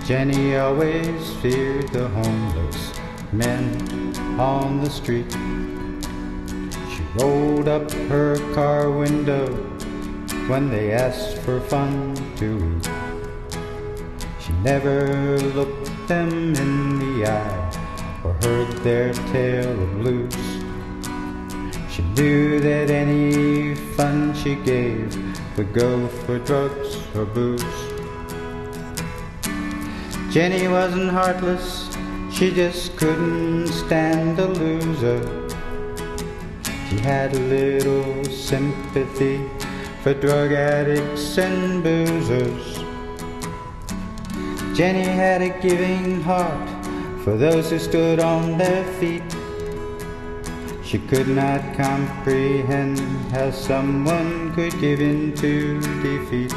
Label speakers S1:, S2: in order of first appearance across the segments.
S1: Jenny always feared the homeless men on the street. She rolled up her car window when they asked for fun to eat. She never looked them in the eye or heard their tale of blues. She knew that any fun she gave would go for drugs or booze. Jenny wasn't heartless, she just couldn't stand a loser. She had a little sympathy for drug addicts and boozers. Jenny had a giving heart for those who stood on their feet. She could not comprehend how someone could give in to defeat.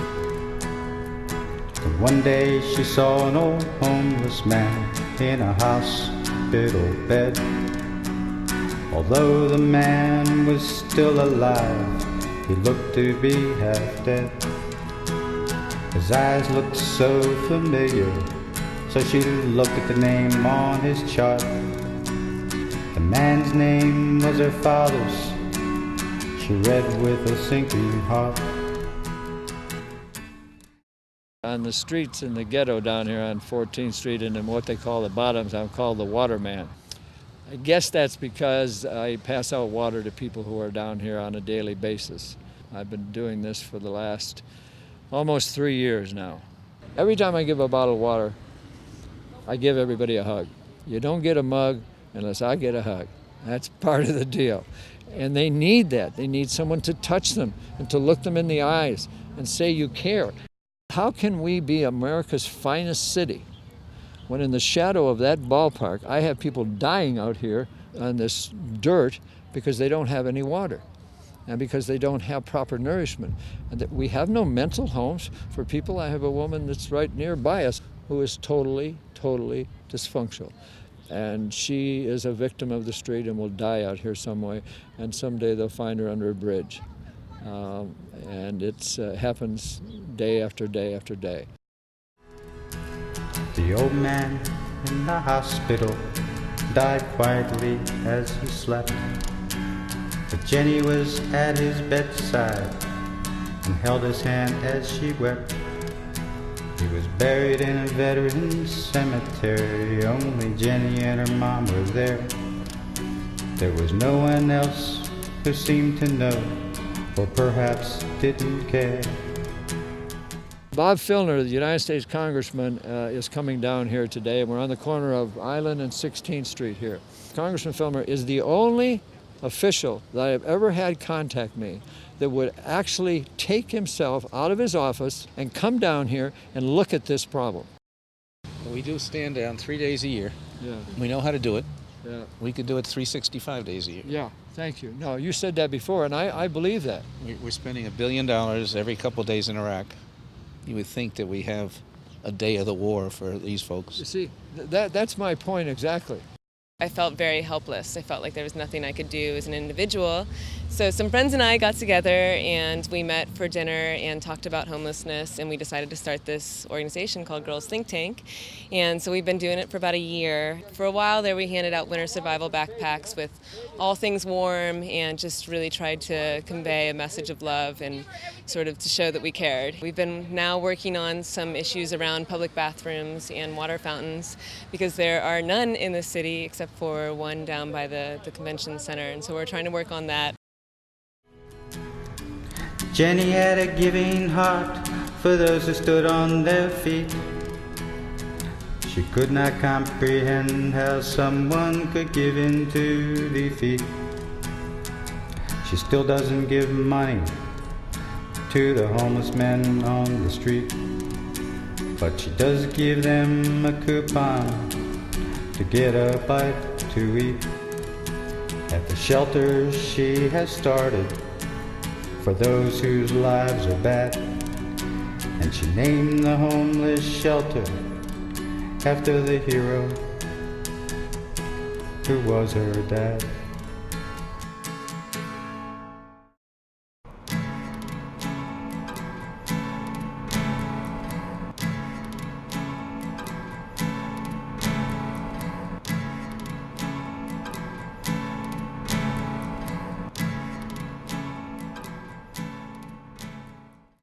S1: But one day she saw an old homeless man in a hospital bed. Although the man was still alive, he looked to be half dead. His eyes looked so familiar, so she looked at the name on his chart. The man's name was her father's. She read with a sinking heart.
S2: On the streets in the ghetto down here on 14th Street and in what they call the bottoms, I'm called the waterman. I guess that's because I pass out water to people who are down here on a daily basis. I've been doing this for the last almost 3 years now. Every time I give a bottle of water, I give everybody a hug. You don't get a mug unless I get a hug. That's part of the deal. And they need that. They need someone to touch them and to look them in the eyes and say you care. How can we be America's finest city when in the shadow of that ballpark I have people dying out here on this dirt because they don't have any water and because they don't have proper nourishment? And that we have no mental homes for people. I have a woman that's right nearby us who is totally dysfunctional. And she is a victim of the street and will die out here some way. And someday they'll find her under a bridge. And it happens day after day after day.
S1: The old man in the hospital died quietly as he slept. But Jenny was at his bedside and held his hand as she wept. He was buried in a veteran's cemetery. Only Jenny and her mom were there. There was no one else who seemed to know, or perhaps didn't care.
S2: Bob Filner, the United States Congressman, is coming down here today. We're on the corner of Island and 16th Street here. Congressman Filner is the only official that I have ever had contact me that would actually take himself out of his office and come down here and look at this problem.
S3: We do stand down 3 days a year.
S2: Yeah.
S3: We know how to do it.
S2: Yeah.
S3: We could do it 365 days a year.
S2: Yeah, thank you. No, you said that before, and I believe that.
S3: We're spending $1 billion every couple of days in Iraq. You would think that we have a day of the war for these folks.
S2: You see, that's my point exactly.
S4: I felt very helpless. I felt like there was nothing I could do as an individual. So some friends and I got together and we met for dinner and talked about homelessness, and we decided to start this organization called Girls Think Tank. And so we've been doing it for about a year. For a while there we handed out winter survival backpacks with all things warm and just really tried to convey a message of love and sort of to show that we cared. We've been now working on some issues around public bathrooms and water fountains because there are none in the city except for one down by the convention center, and so we're trying to work on that.
S1: Jenny had a giving heart for those who stood on their feet. She could not comprehend how someone could give in to defeat. She still doesn't give money to the homeless men on the street, but she does give them a coupon to get a bite to eat. At the shelter she has started for those whose lives are bad, and she named the homeless shelter after the hero who was her dad.